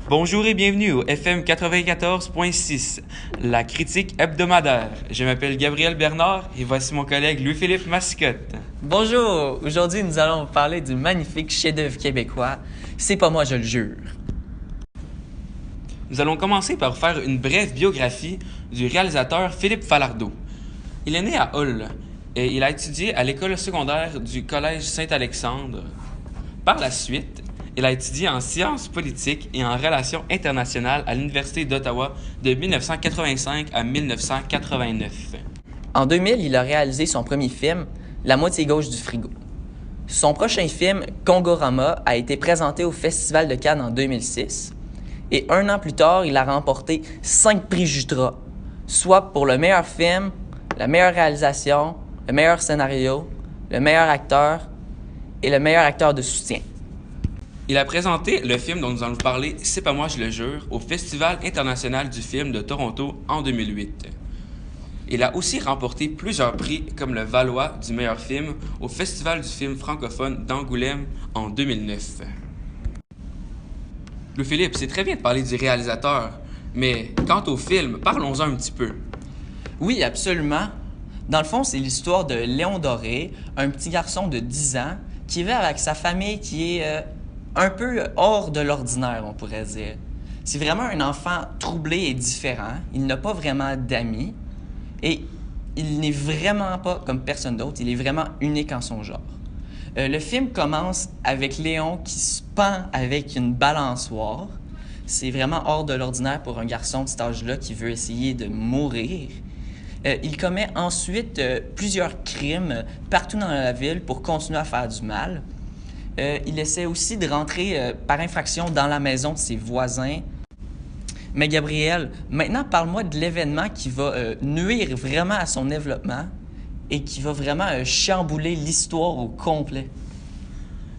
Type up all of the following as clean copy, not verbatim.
Bonjour et bienvenue au FM 94.6, la critique hebdomadaire. Je m'appelle Gabriel Bernard et voici mon collègue Louis-Philippe Mascotte. Bonjour! Aujourd'hui, nous allons vous parler du magnifique chef-d'œuvre québécois « C'est pas moi, je le jure ». Nous allons commencer par faire une brève biographie du réalisateur Philippe Falardeau. Il est né à Hull et il a étudié à l'école secondaire du Collège Saint-Alexandre. Par la suite, il a étudié en sciences politiques et en relations internationales à l'Université d'Ottawa de 1985 à 1989. En 2000, il a réalisé son premier film « La moitié gauche du frigo ». Son prochain film, Kongorama, a été présenté au Festival de Cannes en 2006. Et un an plus tard, il a remporté 5 prix Jutra, soit pour le meilleur film, la meilleure réalisation, le meilleur scénario, le meilleur acteur et le meilleur acteur de soutien. Il a présenté le film dont nous allons vous parler, C'est pas moi, je le jure, au Festival international du film de Toronto en 2008. Il a aussi remporté plusieurs prix comme le Valois du meilleur film au Festival du film francophone d'Angoulême en 2009. Louis-Philippe, c'est très bien de parler du réalisateur, mais quant au film, parlons-en un petit peu. Oui, absolument. Dans le fond, c'est l'histoire de Léon Doré, un petit garçon de 10 ans qui vit avec sa famille qui est un peu hors de l'ordinaire, on pourrait dire. C'est vraiment un enfant troublé et différent. Il n'a pas vraiment d'amis et il n'est vraiment pas comme personne d'autre. Il est vraiment unique en son genre. Le film commence avec Léon qui se pend avec une balançoire. C'est vraiment hors de l'ordinaire pour un garçon de cet âge-là qui veut essayer de mourir. Il commet ensuite plusieurs crimes partout dans la ville pour continuer à faire du mal. Il essaie aussi de rentrer par infraction dans la maison de ses voisins. Mais Gabriel, maintenant parle-moi de l'événement qui va nuire vraiment à son développement et qui va vraiment chambouler l'histoire au complet.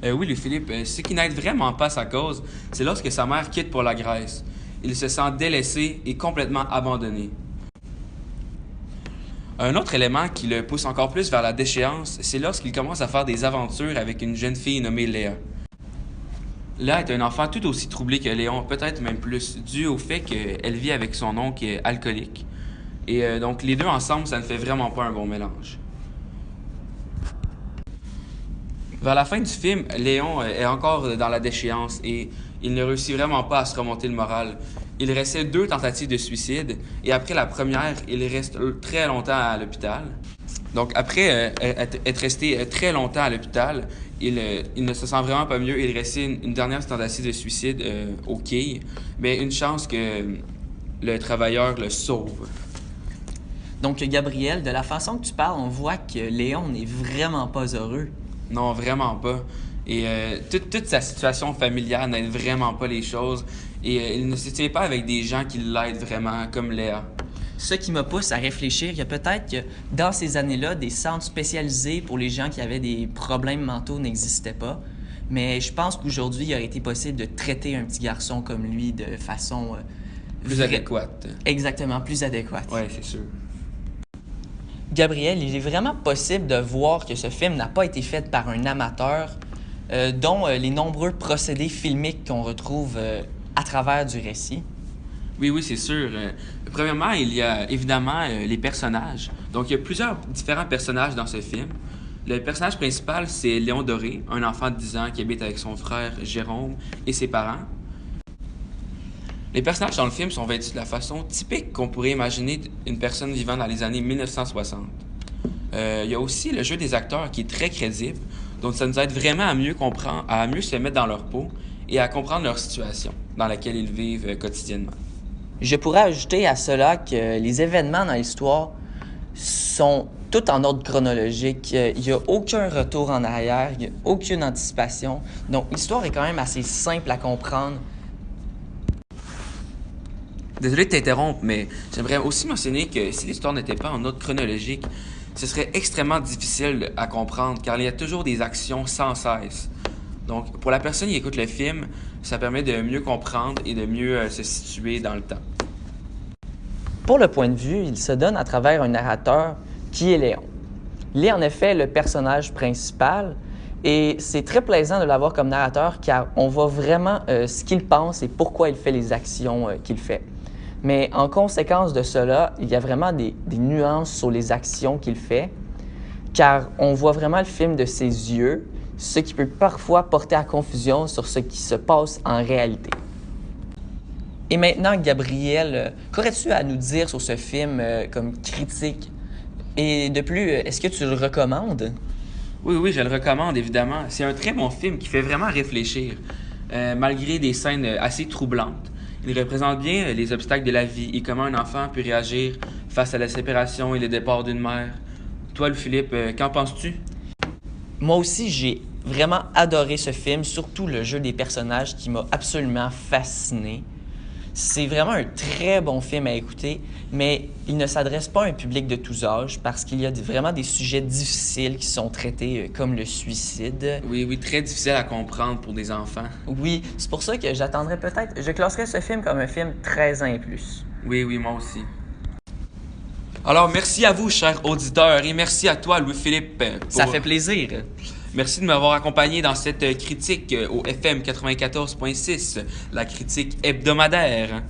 Oui, Louis-Philippe, ce qui n'aide vraiment pas sa cause, c'est lorsque sa mère quitte pour la Grèce. Il se sent délaissé et complètement abandonné. Un autre élément qui le pousse encore plus vers la déchéance, c'est lorsqu'il commence à faire des aventures avec une jeune fille nommée Léa. Léa est un enfant tout aussi troublé que Léon, peut-être même plus, dû au fait qu'elle vit avec son oncle alcoolique. Et donc les deux ensemble, ça ne fait vraiment pas un bon mélange. Vers la fin du film, Léon est encore dans la déchéance et il ne réussit vraiment pas à se remonter le moral. Il restait 2 tentatives de suicide et après la première, il reste très longtemps à l'hôpital. Donc après être resté très longtemps à l'hôpital, il ne se sent vraiment pas mieux. Il restait une dernière tentative de suicide au quai, mais une chance que le travailleur le sauve. Donc Gabriel, de la façon que tu parles, on voit que Léon n'est vraiment pas heureux. Non, vraiment pas. Et toute sa situation familiale n'aide vraiment pas les choses. Et il ne se tient pas avec des gens qui l'aident vraiment, comme Léa. Ce qui me pousse à réfléchir que peut-être que dans ces années-là, des centres spécialisés pour les gens qui avaient des problèmes mentaux n'existaient pas. Mais je pense qu'aujourd'hui, il aurait été possible de traiter un petit garçon comme lui de façon... Plus adéquate. Exactement, plus adéquate. Oui, c'est sûr. Gabriel, il est vraiment possible de voir que ce film n'a pas été fait par un amateur, dont les nombreux procédés filmiques qu'on retrouve à travers du récit. Oui, c'est sûr. Premièrement, il y a évidemment les personnages. Donc, il y a plusieurs différents personnages dans ce film. Le personnage principal, c'est Léon Doré, un enfant de 10 ans qui habite avec son frère Jérôme et ses parents. Les personnages dans le film sont vêtus de la façon typique qu'on pourrait imaginer une personne vivant dans les années 1960. Il y a aussi le jeu des acteurs qui est très crédible, donc ça nous aide vraiment à mieux comprendre, à mieux se mettre dans leur peau et à comprendre leur situation dans laquelle ils vivent quotidiennement. Je pourrais ajouter à cela que les événements dans l'histoire sont tout en ordre chronologique. Il n'y a aucun retour en arrière, il n'y a aucune anticipation. Donc l'histoire est quand même assez simple à comprendre. Désolé de t'interrompre, mais j'aimerais aussi mentionner que si l'histoire n'était pas en ordre chronologique, ce serait extrêmement difficile à comprendre car il y a toujours des actions sans cesse. Donc, pour la personne qui écoute le film, ça permet de mieux comprendre et de mieux se situer dans le temps. Pour le point de vue, il se donne à travers un narrateur qui est Léon. Il est en effet le personnage principal, Et c'est très plaisant de l'avoir comme narrateur car on voit vraiment ce qu'il pense et pourquoi il fait les actions qu'il fait. Mais en conséquence de cela, il y a vraiment des nuances sur les actions qu'il fait car on voit vraiment le film de ses yeux, ce qui peut parfois porter à confusion sur ce qui se passe en réalité. Et maintenant, Gabriel, qu'aurais-tu à nous dire sur ce film comme critique? Et de plus, est-ce que tu le recommandes? Oui, je le recommande, évidemment. C'est un très bon film qui fait vraiment réfléchir. Malgré des scènes assez troublantes, il représente bien les obstacles de la vie et comment un enfant peut réagir face à la séparation et le départ d'une mère. Toi, Philippe, qu'en penses-tu? Moi aussi, j'ai vraiment adoré ce film, surtout le jeu des personnages qui m'a absolument fasciné. C'est vraiment un très bon film à écouter, mais il ne s'adresse pas à un public de tous âges parce qu'il y a vraiment des sujets difficiles qui sont traités comme le suicide. Oui, très difficile à comprendre pour des enfants. Oui, c'est pour ça que je classerais ce film comme un film 13 ans et plus. Oui, moi aussi. Alors, merci à vous, chers auditeurs, et merci à toi, Louis-Philippe. Ça fait plaisir. Merci de m'avoir accompagné dans cette critique au FM 94.6, la critique hebdomadaire.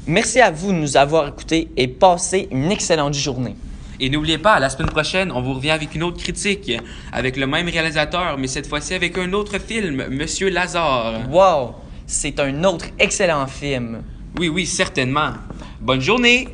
Merci à vous de nous avoir écoutés et passez une excellente journée. Et n'oubliez pas, la semaine prochaine, on vous revient avec une autre critique, avec le même réalisateur, mais cette fois-ci avec un autre film, Monsieur Lazare. Wow! C'est un autre excellent film. Oui, certainement. Bonne journée!